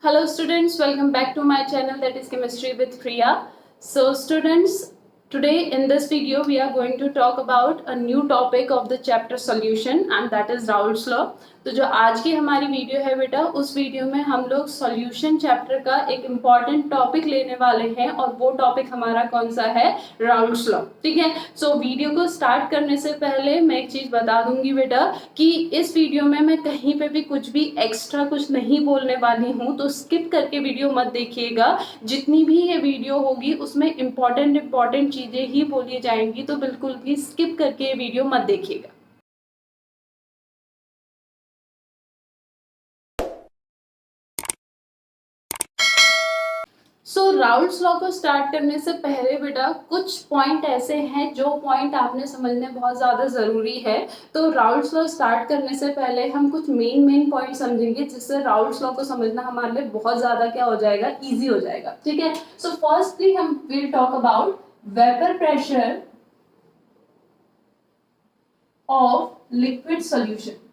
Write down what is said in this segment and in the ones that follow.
Hello students, welcome back to my channel, that is Chemistry with Priya. So students, today in this video we are going to talk about a new topic of the chapter solution and that is Raoult's law. तो जो आज की हमारी video है बेटा, उस video में हम लोग सॉल्यूशन चैप्टर का एक इम्पॉर्टेंट टॉपिक लेने वाले हैं और वो टॉपिक हमारा कौन सा है, राउल्ट्स लॉ। ठीक है। सो वीडियो को स्टार्ट करने से पहले मैं एक चीज बता दूंगी बेटा कि इस वीडियो में मैं कहीं पे भी कुछ भी एक्स्ट्रा कुछ नहीं बोलने वाली हूँ, तो स्किप करके वीडियो मत देखिएगा। जितनी भी ये वीडियो होगी उसमें इम्पॉर्टेंट चीजें ही बोली जाएंगी, तो बिल्कुल भी स्किप करके ये वीडियो मत देखिएगा। सो राउल्ट्स लॉ को स्टार्ट करने से पहले बेटा कुछ पॉइंट ऐसे हैं जो पॉइंट आपने समझने बहुत ज़्यादा ज़रूरी है। तो राउल्ट्स लॉ स्टार्ट करने से पहले हम कुछ मेन पॉइंट समझेंगे, जिससे राउल्ट्स लॉ को समझना हमारे लिए बहुत ज़्यादा क्या हो जाएगा, ईजी हो जाएगा। ठीक है। सो फर्स्टली हम will talk about vapour pressure of liquid solution.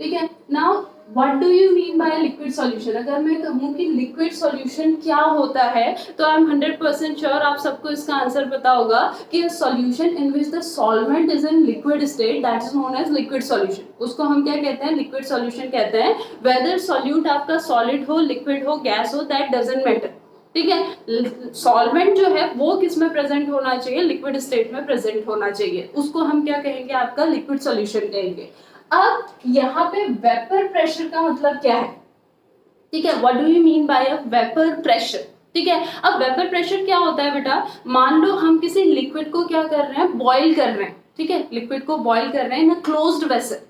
ठीक है। Now what do you mean by liquid solution? अगर मैं कहूँ कि लिक्विड सॉल्यूशन क्या होता है, तो आई एम 100% श्योर आप सबको इसका आंसर पता होगा कि solution in which the solvent is in liquid state, that is known as liquid solution. उसको हम क्या कहते हैं, लिक्विड सॉल्यूशन कहते हैं। वेदर सॉल्यूट आपका सॉलिड हो, लिक्विड हो, गैस हो, दैट डजंट मैटर। ठीक है। सॉल्वेंट जो है वो किस में प्रेजेंट होना चाहिए, लिक्विड स्टेट में प्रेजेंट होना चाहिए। उसको हम क्या कहेंगे, आपका लिक्विड सॉल्यूशन कहेंगे। अब यहाँ पे वेपर प्रेशर का मतलब क्या है? ठीक है। What do you mean by a vapour pressure? ठीक है। अब वेपर प्रेशर क्या होता है बेटा, मान लो हम किसी लिक्विड को क्या कर रहे हैं, बॉईल कर रहे हैं। ठीक है। लिक्विड को बॉईल कर रहे हैं इन अ क्लोज्ड वेसल।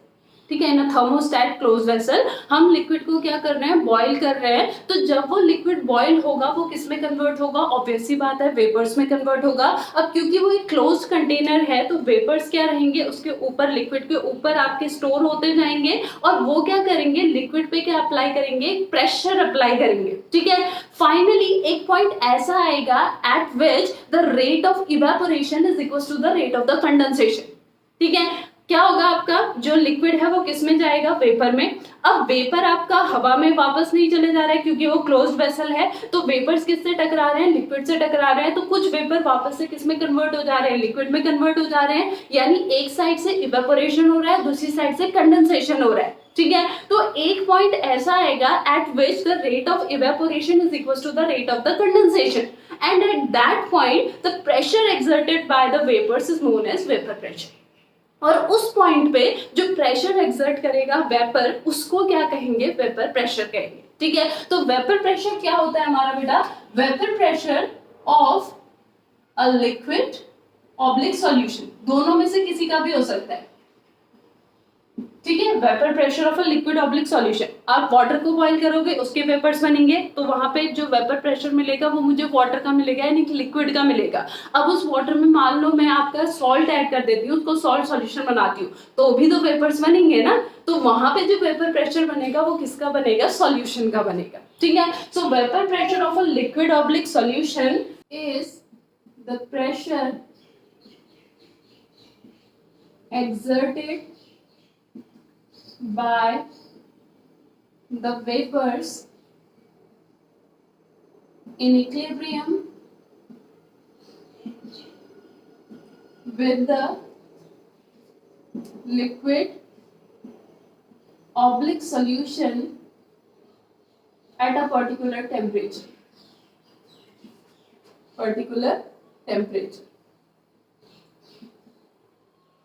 ठीक है। इन अ थर्मोस्टेट क्लोज वेसल हम लिक्विड को क्या कर रहे हैं, बॉईल कर रहे हैं। तो जब वो लिक्विड बॉईल होगा वो किस में कन्वर्ट होगा, ऑब्वियस सी बात है वेपर्स में कन्वर्ट होगा। अब क्योंकि वो एक क्लोज्ड कंटेनर है तो वेपर्स क्या रहेंगे, उसके ऊपर, लिक्विड के ऊपर आपके स्टोर होते जाएंगे और वो क्या करेंगे, लिक्विड पे क्या अप्लाई करेंगे, प्रेशर अप्लाई करेंगे। ठीक है। फाइनली एक पॉइंट ऐसा आएगा at which the rate of evaporation is equal to the rate of the condensation. ठीक है। क्या होगा, आपका जो लिक्विड है वो किस में जाएगा, वेपर में। अब वेपर आपका हवा में वापस नहीं चले जा रहा है क्योंकि वो क्लोज्ड वेसल है, तो वेपर्स किससे टकरा रहे हैं, लिक्विड से टकरा रहे हैं। तो कुछ वेपर वापस से किस में कन्वर्ट हो जा रहे हैं, लिक्विड में कन्वर्ट हो जा रहे हैं। यानी एक साइड से इवेपोरेशन हो रहा है, दूसरी साइड से कंडेंसेशन हो रहा है। ठीक है। तो एक पॉइंट ऐसा आएगा at which the rate of evaporation is equal to the rate of the condensation, and at that point the pressure exerted by the vapours is known as vapour pressure. और उस पॉइंट पे जो pressure exert करेगा vapour, उसको क्या कहेंगे, vapour pressure कहेंगे। ठीक है। तो वेपर प्रेशर क्या होता है हमारा बेटा, vapour pressure of a liquid oblique solution, दोनों में से किसी का भी हो सकता है। ठीक है। Vapour pressure of a liquid oblique solution, आप वाटर को बॉईल करोगे उसके वेपर्स बनेंगे, तो वहां पे जो वेपर प्रेशर मिलेगा वो मुझे वाटर का मिलेगा, यानी कि लिक्विड का मिलेगा। अब उस वाटर में मान लो मैं आपका सॉल्ट ऐड कर देती हूँ, उसको सॉल्ट सॉल्यूशन बनाती हूँ, तो भी तो वेपर्स बनेंगे ना। तो वहां पे जो वेपर प्रेशर बनेगा वो किसका बनेगा, सॉल्यूशन का बनेगा। ठीक है। सो vapour pressure of a liquid oblique solution is the pressure exerted by the vapors in equilibrium with the liquid oblique solution at a particular temperature.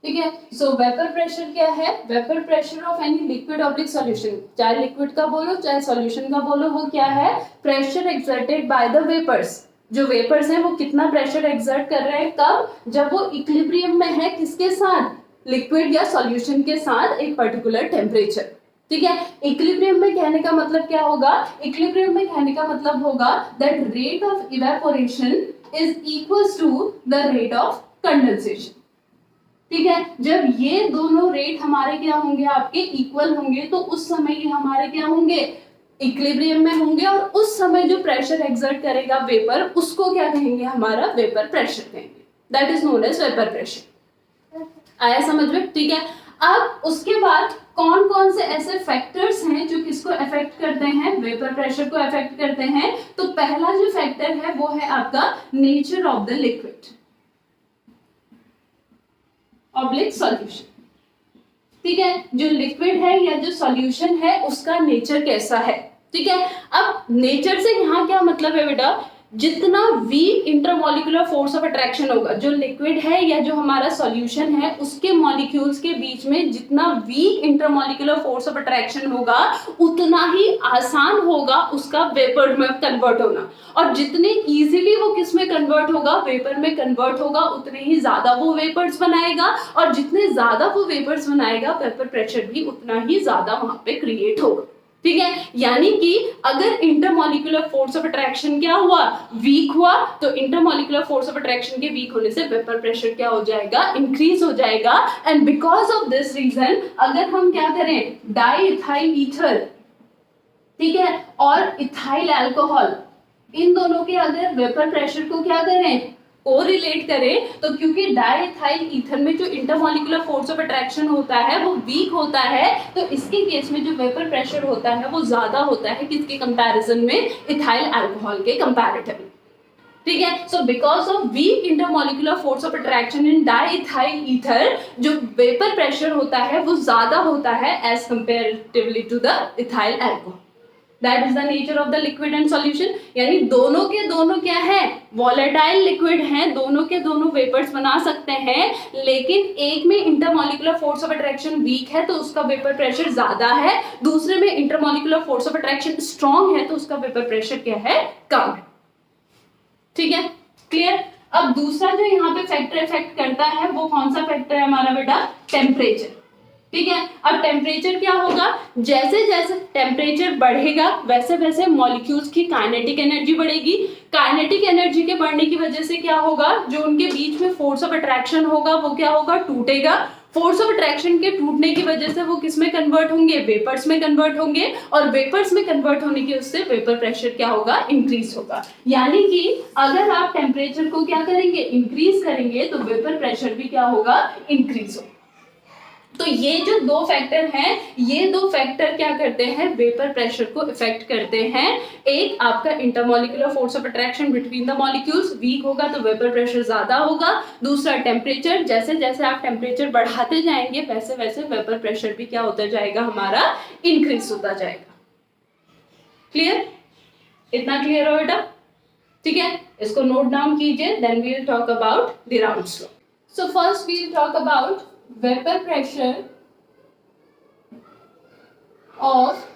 ठीक है। सो वेपर प्रेशर क्या है, vapour pressure of any liquid oblique solution, चाहे liquid का बोलो चाहे solution का बोलो, वो क्या है, pressure exerted by the vapours. जो वेपर्स हैं वो कितना प्रेशर एक्सर्ट कर रहे हैं, कब, जब वो इक्विलिब्रियम में है, किसके साथ, लिक्विड या सॉल्यूशन के साथ, एक पर्टिकुलर टेम्परेचर। ठीक है। इक्विलिब्रियम में कहने का मतलब क्या होगा, इक्विलिब्रियम में कहने का मतलब होगा that rate of evaporation is equal to the rate of condensation. ठीक है। जब ये दोनों रेट हमारे क्या होंगे, आपके इक्वल होंगे, तो उस समय ये हमारे क्या होंगे, इक्विलिब्रियम में होंगे, और उस समय जो प्रेशर एक्सर्ट करेगा वेपर, उसको क्या कहेंगे, हमारा वेपर प्रेशर कहेंगे। That is known as vapour pressure. आया समझ में? ठीक है। अब उसके बाद कौन कौन से ऐसे फैक्टर्स हैं जो किसको अफेक्ट करते हैं, वेपर प्रेशर को अफेक्ट करते हैं। तो पहला जो फैक्टर है वो है आपका nature of the liquid oblique solution. ठीक है, जो लिक्विड है या जो सॉल्यूशन है उसका नेचर कैसा है। ठीक है, अब नेचर से यहाँ क्या मतलब है बेटा, जितना weak intermolecular force of attraction होगा, जो लिक्विड है या जो हमारा सॉल्यूशन है उसके मॉलिक्यूल्स के बीच में जितना weak intermolecular force of attraction होगा उतना ही आसान होगा उसका वेपर में कन्वर्ट होना, और जितने इजीली वो किस में कन्वर्ट होगा, वेपर में कन्वर्ट होगा, उतने ही ज्यादा वो वेपर्स बनाएगा, और जितने ज्यादा वो वेपर्स बनाएगा वेपर प्रेशर भी उतना ही ज्यादा वहां पे क्रिएट होगा। ठीक है, यानी कि अगर इंटरमॉलिक्यूलर फोर्स ऑफ अट्रैक्शन क्या हुआ, वीक हुआ, तो इंटरमॉलिक्यूलर फोर्स ऑफ अट्रैक्शन के वीक होने से वेपर प्रेशर क्या हो जाएगा, इंक्रीज हो जाएगा। And because of this reason अगर हम क्या करें, डाई इथाइल ईथर, ठीक है, और इथाइल अल्कोहल, इन दोनों के अगर वेपर प्रेशर को क्या करें, कोरिलेट करें, तो क्योंकि डाइइथाइल ईथर में जो इंटरमॉलिक्यूलर फोर्स ऑफ अट्रैक्शन होता है वो वीक होता है, तो इसके केस में जो वेपर प्रेशर होता है वो ज्यादा होता है किसके कंपैरिजन में, इथाइल अल्कोहल के कंपैरेटिवली। ठीक है, so because of weak intermolecular force of attraction in diethyl ether जो वेपर प्रेशर होता है वो ज्यादा होता है as comparatively to the ethyl alcohol. That is the nature of the liquid and solution। यानी दोनों के दोनों क्या है, वॉलेटाइल लिक्विड हैं, दोनों के दोनों वेपर्स बना सकते हैं, लेकिन एक में intermolecular force of attraction weak है तो उसका वेपर प्रेशर ज्यादा है, दूसरे में intermolecular force of attraction strong है तो उसका वेपर प्रेशर क्या है, कम है। ठीक है, क्लियर। अब दूसरा जो यहाँ पे फैक्टर इफेक्ट करता है वो कौन सा फैक्टर है हमारा बेटा, टेम्परेचर। ठीक है, अब टेम्परेचर क्या होगा, जैसे जैसे टेम्परेचर बढ़ेगा वैसे वैसे मॉलिक्यूल्स की काइनेटिक एनर्जी बढ़ेगी। काइनेटिक एनर्जी के बढ़ने की वजह से क्या होगा, जो उनके बीच में फोर्स ऑफ अट्रैक्शन होगा वो क्या होगा, टूटेगा। फोर्स ऑफ अट्रैक्शन के टूटने की वजह से वो किस में कन्वर्ट होंगे, वेपर्स में कन्वर्ट होंगे, और वेपर्स में कन्वर्ट होने की उससे वेपर प्रेशर क्या होगा, इंक्रीज होगा। यानी कि अगर आप टेम्परेचर को क्या करेंगे, इंक्रीज करेंगे, तो वेपर प्रेशर भी क्या होगा, इंक्रीज होगा। तो ये जो दो फैक्टर हैं, ये दो फैक्टर क्या करते हैं, वेपर प्रेशर को इफेक्ट करते हैं। एक आपका intermolecular force of attraction between the molecules weak होगा तो वेपर प्रेशर ज्यादा होगा। दूसरा टेम्परेचर, जैसे जैसे आप टेम्परेचर बढ़ाते जाएंगे वैसे वैसे वेपर प्रेशर भी क्या होता जाएगा, हमारा इंक्रीज होता जाएगा। क्लियर, इतना क्लियर हो बेटा। ठीक है, इसको नोट डाउन कीजिए, then we will talk about the Raoult's law. So first we will talk about vapour pressure of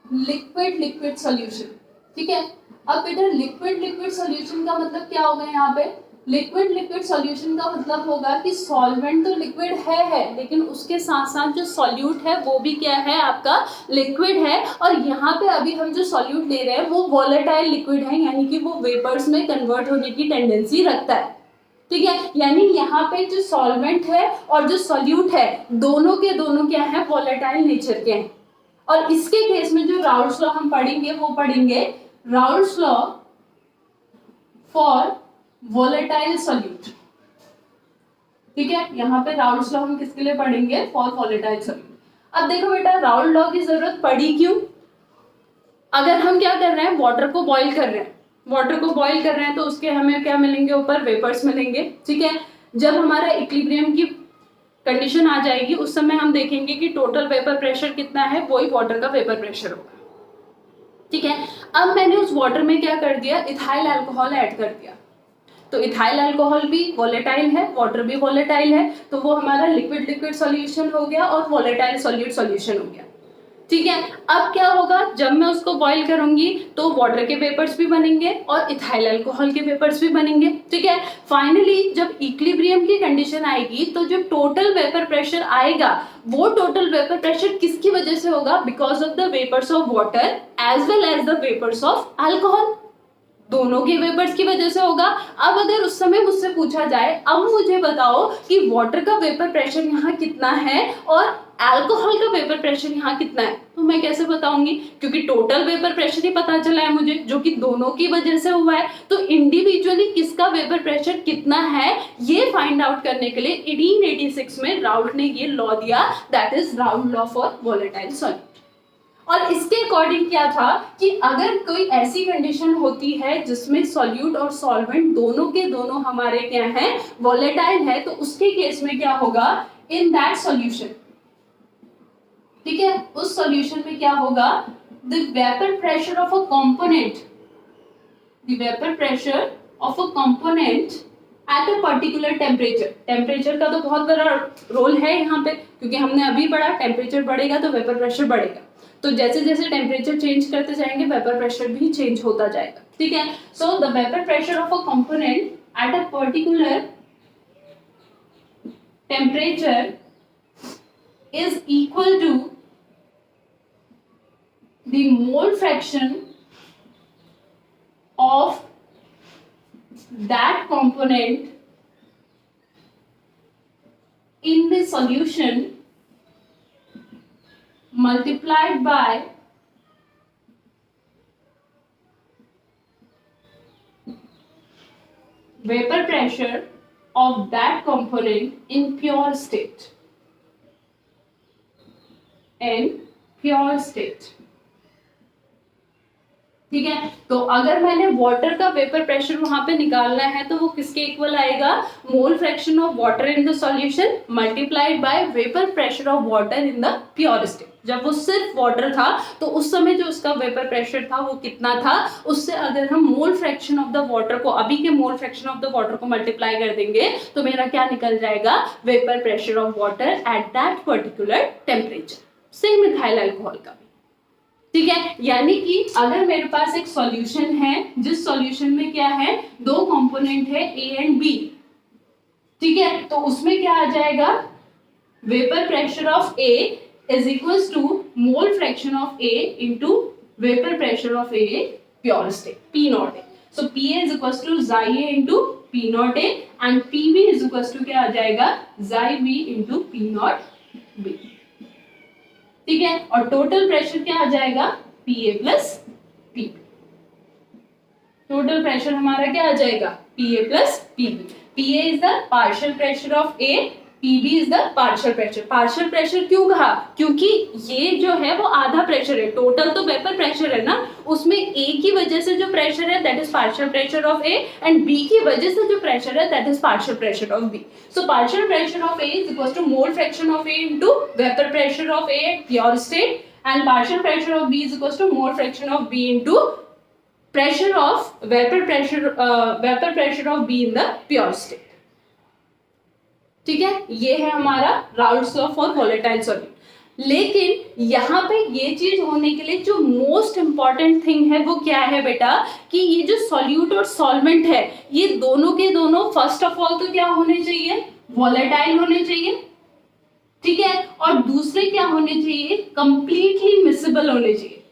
liquid solution. ठीक है, अब बेटा लिक्विड सॉल्यूशन का मतलब क्या होगा, यहाँ पे लिक्विड सॉल्यूशन का मतलब होगा कि सॉल्वेंट तो लिक्विड है लेकिन उसके साथ साथ जो सॉल्यूट है वो भी क्या है, आपका लिक्विड है। और यहाँ पे अभी हम जो सॉल्यूट ले रहे हैं वो वॉलेटाइल लिक्विड है, यानी कि वो वेपर्स में कन्वर्ट होने की टेंडेंसी रखता है। ठीक है, यानी यहाँ पे जो सॉल्वेंट है और जो सॉल्यूट है दोनों के दोनों क्या है, वॉलेटाइल नेचर के हैं। और इसके केस में जो राउल्स लॉ हम पढ़ेंगे वो पढ़ेंगे Raoult's law for volatile solute. ठीक है, यहाँ पे राउल्स लॉ हम किसके लिए पढ़ेंगे, फॉर वॉलेटाइल सॉल्यूट। अब देखो बेटा, राउल्स लॉ की जरूरत पड़ी क्यों, अगर हम क्या कर रहे हैं, वाटर को बॉईल कर रहे हैं, वाटर को बॉईल कर रहे हैं तो उसके हमें क्या मिलेंगे, ऊपर वेपर्स मिलेंगे। ठीक है, जब हमारा इक्विलिब्रियम की कंडीशन आ जाएगी उस समय हम देखेंगे कि टोटल वेपर प्रेशर कितना है, वही वाटर का वेपर प्रेशर होगा। ठीक है, अब मैंने उस वाटर में क्या कर दिया, इथाइल अल्कोहल ऐड कर दिया, तो इथाइल अल्कोहल भी वॉलेटाइल है, वाटर भी वॉलेटाइल है, तो वो हमारा लिक्विड सॉल्यूशन हो गया और वॉलेटाइल सॉल्यूट सॉल्यूशन हो गया। ठीक है, अब क्या होगा, जब मैं उसको बॉईल करूंगी तो वाटर के वेपर्स भी बनेंगे और इथाइल अल्कोहल के वेपर्स भी बनेंगे। ठीक है, फाइनली जब इक्विलिब्रियम की कंडीशन आएगी तो जो टोटल वेपर प्रेशर आएगा वो टोटल वेपर प्रेशर किसकी वजह से होगा, because of the vapours of water as well as the vapours of alcohol. दोनों के वेपर्स की वजह से होगा। अब अगर उस समय मुझसे पूछा जाए अब मुझे बताओ कि वाटर का वेपर प्रेशर यहाँ कितना है और अल्कोहल का वेपर प्रेशर यहाँ कितना है, तो मैं कैसे बताऊंगी, क्योंकि टोटल वेपर प्रेशर ही पता चला है मुझे जो कि दोनों की वजह से हुआ है। तो इंडिविजुअली किसका वेपर प्रेशर कितना है ये फाइंड आउट करने के लिए 1886 में राउल्ट ने ये लॉ दिया, that is Raoult law for volatile solute. और इसके अकॉर्डिंग क्या था कि अगर कोई ऐसी कंडीशन होती है जिसमें सॉल्यूट और सॉल्वेंट दोनों के दोनों हमारे क्या हैं, वोलेटाइल है, तो उसके केस में क्या होगा, इन दैट सॉल्यूशन, ठीक है, उस सॉल्यूशन में क्या होगा, the vapour pressure of a component, the vapour pressure of a component at a particular temperature. Temperature का तो बहुत बड़ा रोल है यहाँ पे, क्योंकि हमने अभी पढ़ा टेम्परेचर बढ़ेगा तो वेपर प्रेशर बढ़ेगा, तो जैसे जैसे टेम्परेचर चेंज करते जाएंगे वेपर प्रेशर भी चेंज होता जाएगा, ठीक है। So the vapour pressure of a component at a particular temperature is equal to the mole fraction of that component in the solution multiplied by vapor pressure of that component in pure state, in pure state, ठीक है। तो अगर मैंने water का vapour pressure वहां पे निकालना है तो वो किसके इक्वल आएगा, मोल fraction of water in the solution multiplied by vapour pressure of water in the pure state. जब वो सिर्फ वाटर था तो उस समय जो उसका वेपर प्रेशर था वो कितना था, उससे अगर हम मोल फ्रैक्शन ऑफ द वाटर को, अभी के मोल फ्रैक्शन ऑफ द वाटर को मल्टीप्लाई कर देंगे तो मेरा क्या निकल जाएगा, vapour pressure of water at that particular temperature. Same methyl alcohol का, ठीक है। यानी कि अगर मेरे पास एक सॉल्यूशन है जिस सॉल्यूशन में क्या है, दो कंपोनेंट है ए एंड बी, ठीक है, तो उसमें क्या आ जाएगा, vapour pressure of A is equals to mole fraction of A into vapour pressure of A pure state P not A. So P A is equals to जाई A into P not A and P B is equals to क्या आ जाएगा, xi B into P nought B, ठीक है। और total pressure क्या आ जाएगा, P A plus P B. Total pressure हमारा क्या आ जाएगा, P A plus P B. P A is the partial pressure of A, P B is the partial pressure. Partial pressure क्यों कहा, क्योंकि ये जो है वो आधा प्रेशर है, टोटल तो वेपर प्रेशर है ना, उसमें ए की वजह से जो प्रेशर है that is partial pressure of A and B की वजह से जो प्रेशर है that is partial pressure of B. So partial pressure of A is equal to mole fraction of A into vapour pressure of A at pure state and partial pressure of B is equal to mole fraction of B into pressure of vapor pressure of B in the pure state, ठीक है। ये है हमारा Raoult's law for volatile solute. लेकिन यहाँ पे ये चीज होने के लिए जो मोस्ट इंपॉर्टेंट थिंग है वो क्या है बेटा, कि ये जो सॉल्यूट और सॉल्वेंट है ये दोनों के दोनों फर्स्ट ऑफ ऑल तो क्या होने चाहिए, वोलेटाइल होने चाहिए, ठीक है, और दूसरे क्या होने चाहिए, कंप्लीटली मिसिबल होने चाहिए,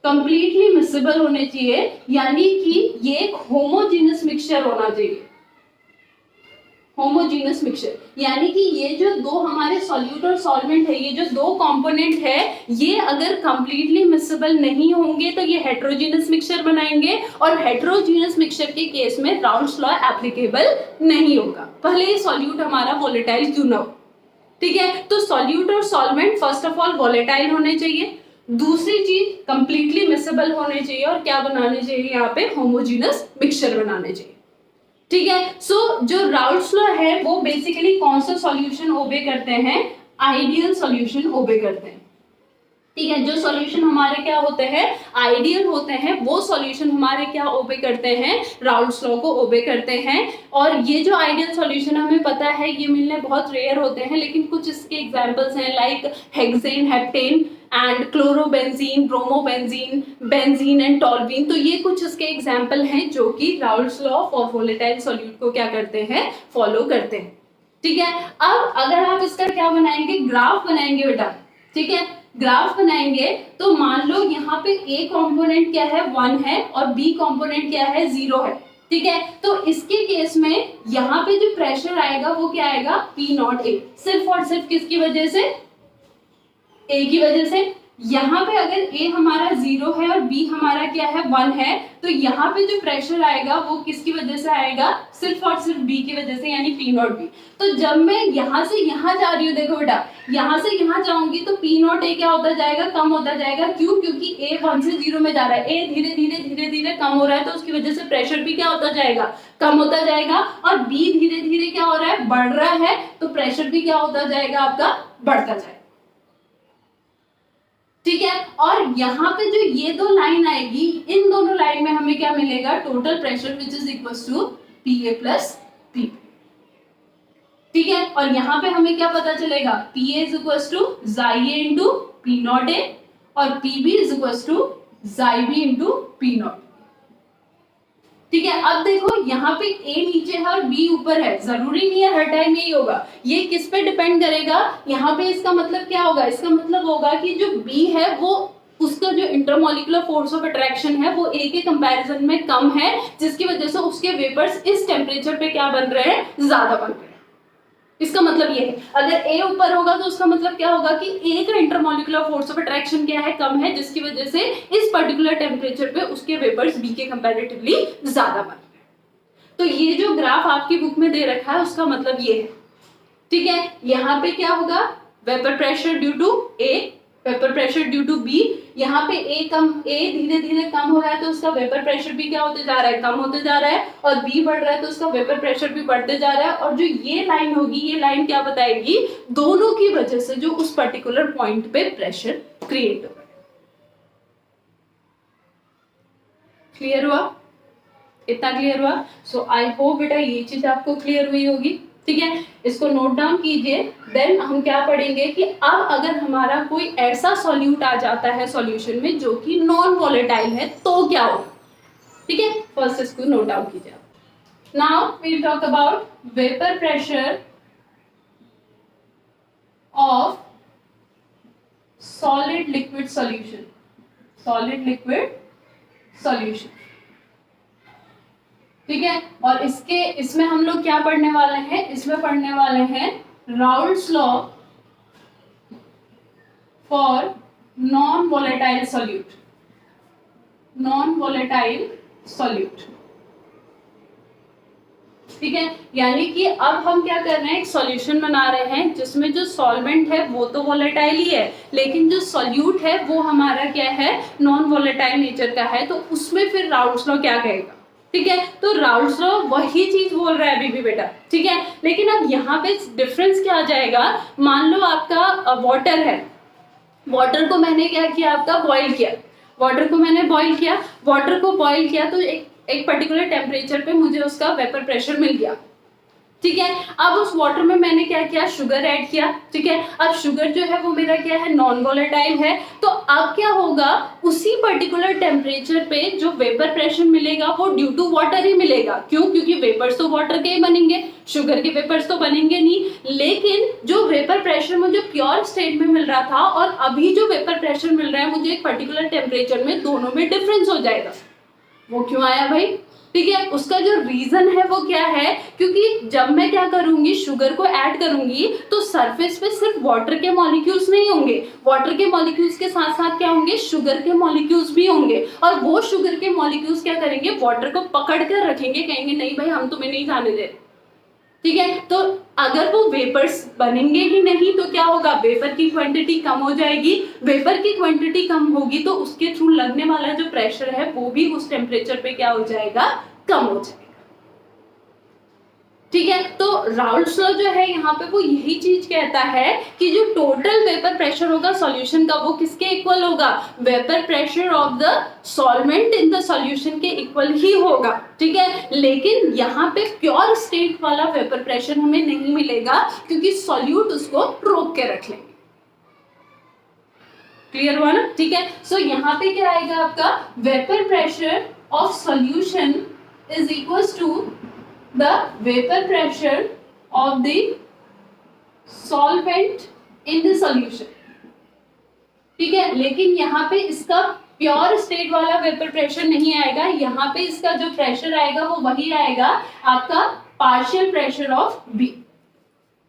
कंप्लीटली मिसिबल होने चाहिए, यानी कि ये एक होमोजीनस मिक्सचर होना चाहिए, होमोजीनस मिक्सचर, यानी कि ये जो दो हमारे सॉल्यूट और सॉल्वेंट है, ये जो दो कंपोनेंट है, ये अगर कंप्लीटली मिसिबल नहीं होंगे तो ये हेट्रोजीनस मिक्सचर बनाएंगे और हेट्रोजीनस मिक्सचर के केस में राउल्ट्स लॉ एप्लीकेबल नहीं होगा, भले ही सॉल्यूट हमारा वोलेटाइल क्यों ना हो, ठीक है। तो सॉल्यूट और solvent first of all volatile होने चाहिए, दूसरी चीज कंप्लीटली मिसिबल होने चाहिए और क्या बनाने चाहिए, यहाँ पे होमोजीनस मिक्सचर बनाने चाहिए, ठीक है। सो जो राउल्ट्स लॉ है वो बेसिकली कौन सा सॉल्यूशन ओबे करते हैं, आइडियल सॉल्यूशन ओबे करते हैं, ठीक है। जो सॉल्यूशन हमारे क्या होते हैं, आइडियल होते हैं, वो सॉल्यूशन हमारे क्या ओबे करते हैं, राउल्ट्स लॉ को ओबे करते हैं। और ये जो आइडियल सॉल्यूशन हमें पता है ये मिलने बहुत रेयर होते हैं, लेकिन कुछ इसके एग्जांपल्स हैं like hexane, heptane and chlorobenzene, bromobenzene, benzene and toluene. तो ये कुछ इसके एग्जाम्पल हैं जो कि Raoult's law for volatile solute को क्या करते हैं, फॉलो करते हैं, ठीक है। अब अगर आप इसका क्या बनाएंगे, ग्राफ बनाएंगे बेटा, ठीक है, ग्राफ बनाएंगे तो मान लो यहाँ पे ए कंपोनेंट क्या है 1 है और बी कंपोनेंट क्या है 0 है, ठीक है। तो इसके केस में यहाँ पे जो प्रेशर आएगा वो क्या आएगा पी नॉट ए, सिर्फ और सिर्फ किसकी वजह से, ए की वजह से। यहाँ पे अगर ए हमारा 0 है और बी हमारा क्या है 1 है, तो यहाँ पे जो प्रेशर आएगा वो किसकी वजह से आएगा, सिर्फ और सिर्फ बी की वजह से, यानी पी नॉट बी। तो जब मैं यहाँ से यहाँ जा रही हूँ, देखो बेटा यहाँ से यहाँ जाऊंगी तो पी नॉट ए क्या होता जाएगा, कम होता जाएगा। क्यों? क्योंकि ए 1 से 0 में जा रहा है, ए धीरे धीरे धीरे धीरे कम हो रहा है, तो उसकी वजह से प्रेशर भी क्या होता जाएगा, कम होता जाएगा। और बी धीरे धीरे क्या हो रहा है, बढ़ रहा है, तो प्रेशर भी क्या होता जाएगा आपका, बढ़ता जाएगा, ठीक है। और यहाँ पे जो ये दो लाइन आएगी, इन दोनों लाइन में हमें क्या मिलेगा, total pressure which is equal to P A plus P, ठीक है। और यहाँ पे हमें क्या पता चलेगा, P A is equal to जाई A into P not A और P B is equal to chi B into P not, ठीक है। अब देखो यहाँ पे ए नीचे है और बी ऊपर है, जरूरी नहीं है हर टाइम यही होगा, ये किस पे डिपेंड करेगा। यहाँ पे इसका मतलब क्या होगा, इसका मतलब होगा कि जो बी है वो उसका जो इंटरमोलिकुलर फोर्स ऑफ अट्रैक्शन है वो ए के कंपैरिजन में कम है, जिसकी वजह से उसके वेपर्स इस टेम्परेचर पे क्या बन रहे हैं, ज्यादा बन रहे हैं। इसका मतलब ये है, अगर ए ऊपर होगा तो उसका मतलब क्या होगा कि ए का इंटरमोलिकुलर फोर्स ऑफ अट्रैक्शन क्या है, कम है, जिसकी वजह से इस पर्टिकुलर टेम्परेचर पे उसके वेपर्स बी के कंपैरेटिवली ज्यादा बन रहे हैं। तो ये जो ग्राफ आपकी बुक में दे रखा है उसका मतलब ये है, ठीक है। यहाँ पे क्या होगा, vapour pressure due to A, vapour pressure due to B. यहाँ पे ए धीरे धीरे कम हो रहा है तो उसका वेपर प्रेशर भी क्या होते जा रहा है, कम होते जा रहा है, और बी बढ़ रहा है तो उसका वेपर प्रेशर भी बढ़ते जा रहा है। और जो ये लाइन होगी, ये लाइन क्या बताएगी, दोनों की वजह से जो उस पर्टिकुलर पॉइंट पे प्रेशर क्रिएट हो रहा है। क्लियर हुआ, इतना क्लियर हुआ? सो आई होप बेटा ये चीज आपको क्लियर हुई होगी, ठीक है। इसको नोट डाउन कीजिए। देन हम क्या पढ़ेंगे कि अब अगर हमारा कोई ऐसा सॉल्यूट आ जाता है सॉल्यूशन में जो कि नॉन वॉलेटाइल है तो क्या हो, ठीक है। फर्स्ट इसको नोट डाउन कीजिए। Now we will talk about vapour pressure of solid liquid solution, solid liquid solution, ठीक है। और इसमें हम लोग क्या पढ़ने वाले हैं, इसमें पढ़ने वाले हैं Raoult's law for non volatile solute, non volatile solute, ठीक है। यानी कि अब हम क्या कर रहे हैं, एक सॉल्यूशन बना रहे हैं जिसमें जो सॉल्वेंट है वो तो वॉलेटाइल ही है, लेकिन जो सॉल्यूट है वो हमारा क्या है, नॉन वॉलेटाइल नेचर का है। तो उसमें फिर राउल्ट्स लॉ क्या कहेगा, ठीक है। तो राउल्ट्स लॉ वही चीज बोल रहा है अभी भी बेटा, ठीक है। लेकिन अब यहाँ पे डिफरेंस क्या आ जाएगा, मान लो आपका वाटर है, वाटर को मैंने क्या किया, आपका बॉईल किया, वाटर को मैंने बॉईल किया, वाटर को बॉईल किया तो एक पर्टिकुलर टेम्परेचर पे मुझे उसका वेपर प्रेशर मिल गया, ठीक है। अब उस वाटर में मैंने क्या किया, शुगर ऐड किया, ठीक है। अब शुगर जो है वो मेरा क्या है, नॉन वॉलेटाइल है। तो अब क्या होगा, उसी पर्टिकुलर टेम्परेचर पे जो वेपर प्रेशर मिलेगा वो ड्यू टू वाटर ही मिलेगा। क्यों? क्योंकि वेपर्स तो वाटर के ही बनेंगे, शुगर के वेपर्स तो बनेंगे नहीं। लेकिन जो वेपर प्रेशर मुझे प्योर स्टेट में मिल रहा था और अभी जो वेपर प्रेशर मिल रहा है मुझे एक पर्टिकुलर टेम्परेचर में, दोनों में डिफरेंस हो जाएगा। वो क्यों आया भाई, ठीक है। उसका जो रीजन है वो क्या है, क्योंकि जब मैं क्या करूंगी, शुगर को ऐड करूंगी तो सरफेस पे सिर्फ वाटर के मॉलिक्यूल्स नहीं होंगे, वाटर के मॉलिक्यूल्स के साथ साथ क्या होंगे, शुगर के मॉलिक्यूल्स भी होंगे। और वो शुगर के मॉलिक्यूल्स क्या करेंगे, वाटर को पकड़ कर रखेंगे, कहेंगे नहीं भाई हम तुम्हें नहीं जाने दे, ठीक है। तो अगर वो वेपर्स बनेंगे ही नहीं तो क्या होगा, वेपर की क्वांटिटी कम हो जाएगी। वेपर की क्वांटिटी कम होगी तो उसके थ्रू लगने वाला जो प्रेशर है वो भी उस टेम्परेचर पे क्या हो जाएगा, कम हो जाएगा, ठीक है। तो राउल्ट्स लॉ जो है यहाँ पे वो यही चीज कहता है कि जो टोटल वेपर प्रेशर होगा सॉल्यूशन का वो किसके इक्वल होगा, vapour pressure of the solvent in the solution के इक्वल ही होगा, ठीक है। लेकिन यहाँ पे प्योर स्टेट वाला वेपर प्रेशर हमें नहीं मिलेगा क्योंकि सॉल्यूट उसको रोक के रख लेंगे। क्लियर हुआ ना, ठीक है। सो यहाँ पे क्या आएगा आपका, vapour pressure of solution is equal to the vapor pressure of the solvent in the solution, ठीक है, लेकिन यहाँ पे इसका प्योर स्टेट वाला वेपर प्रेशर नहीं आएगा, यहाँ पे इसका जो प्रेशर आएगा वो वही आएगा आपका पार्शियल प्रेशर ऑफ बी।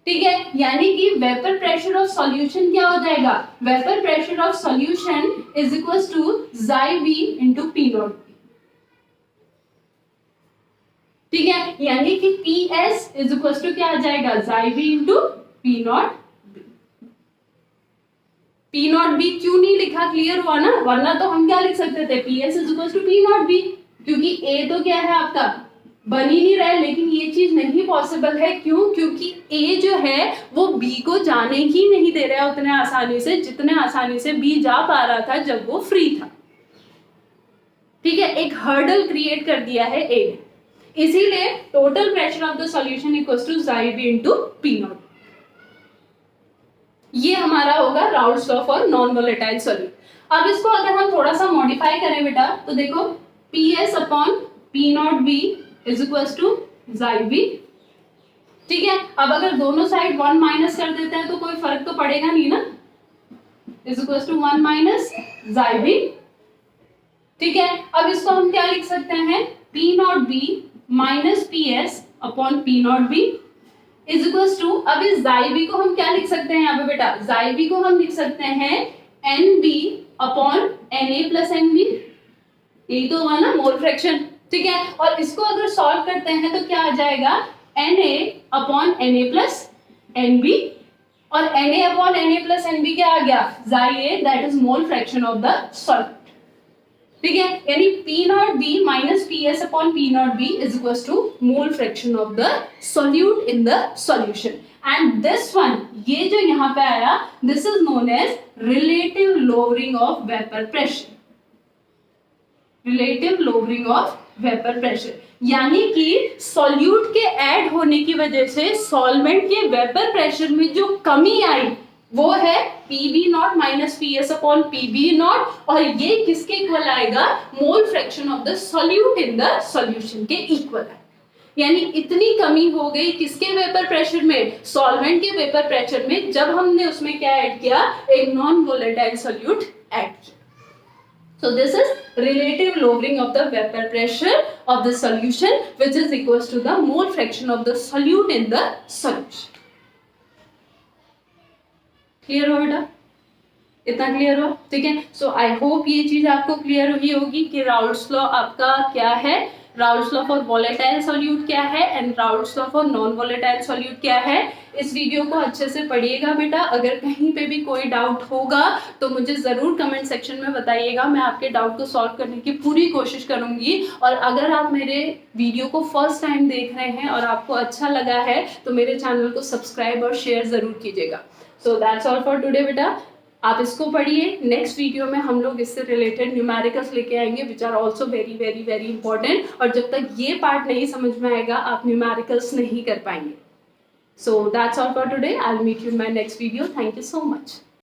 ठीक है, यानी कि वेपर प्रेशर ऑफ सॉल्यूशन क्या हो जाएगा, vapour pressure of solution is equal to xi v into P not. ठीक है, यानी कि PS इज इक्वल टू क्या आ जाएगा, xi v into P not. P nought B क्यों नहीं लिखा, क्लियर हुआ ना, वरना तो हम क्या लिख सकते थे, PS is equal to P nought B, क्योंकि ए तो क्या है आपका बन ही नहीं रहा है। लेकिन ये चीज नहीं पॉसिबल है, क्यों, क्योंकि ए जो है वो बी को जाने ही नहीं दे रहा है उतने आसानी से जितने आसानी से बी जा पा रहा था जब वो फ्री था। ठीक है, एक हर्डल क्रिएट कर दिया है ए ने, इसीलिए total pressure of the solution equals to xi v into P nought. ये हमारा होगा Raoult's law for non volatile solute. अब इसको अगर हम थोड़ा सा मॉडिफाई करें बेटा, तो देखो PS upon P nought B is equals to xi v। ठीक है, अब अगर दोनों साइड 1 माइनस कर देते हैं तो कोई फर्क तो पड़ेगा नहीं ना, is equals to 1 minus xi v। ठीक है, अब इसको हम क्या लिख सकते हैं, P nought B minus PS upon P nought B is equals to, अब इस xi v को हम क्या लिख सकते हैं यहाँ पे बेटा, xi v को हम लिख सकते हैं NB upon Na plus NB, यही तो हुआ ना मोल फ्रैक्शन। ठीक है, और इसको अगर सॉल्व करते हैं तो क्या आ जाएगा, Na upon Na plus NB, और Na upon Na plus NB क्या आ गया, xi A, that is mole fraction of the solvent. ठीक है, यानी P nought B minus PS upon P nought B is equal to mole fraction of the solute in the solution. And this one, ये जो यहाँ पे आया, this is known as relative lowering of vapour pressure. Relative lowering of vapour pressure, यानी कि solute के add होने की वजह से सॉल्वेंट के वेपर प्रेशर में जो कमी आई वो है PB not minus PS upon PB not, और ये किसके इक्वल आएगा, मोल fraction of the solute in the solution के इक्वल है। यानी इतनी कमी हो गई किसके वेपर प्रेशर में, सॉल्वेंट के वेपर प्रेशर में, जब हमने उसमें क्या ऐड किया, एक नॉन वोलेटाइल सॉल्यूट ऐड किया। So this is relative lowering of the vapor pressure of the solution, which is equals to the mole fraction of the solute in the solution. Clear हो बेटा, इतना clear हो, ठीक है। सो I hope ये चीज आपको क्लियर हुई होगी कि राउल्ट्स लॉ आपका क्या है, Raoult's law for volatile solute क्या है and Raoult's law for non volatile solute क्या है। इस वीडियो को अच्छे से पढ़िएगा बेटा, अगर कहीं पे भी कोई डाउट होगा तो मुझे ज़रूर कमेंट सेक्शन में बताइएगा, मैं आपके डाउट को सॉल्व करने की पूरी कोशिश करूंगी। और अगर आप मेरे वीडियो को फर्स्ट टाइम देख रहे हैं और आपको अच्छा लगा है तो मेरे चैनल को सब्सक्राइब और शेयर ज़रूर कीजिएगा। सो दैट्स ऑल फॉर टुडे बेटा, आप इसको पढ़िए। नेक्स्ट वीडियो में हम लोग इससे रिलेटेड न्यूमेरिकल्स लेके आएंगे which are also very very very important, और जब तक ये पार्ट नहीं समझ में आएगा आप न्यूमेरिकल्स नहीं कर पाएंगे। So that's all for today, I will meet you in my next video. Thank you so much.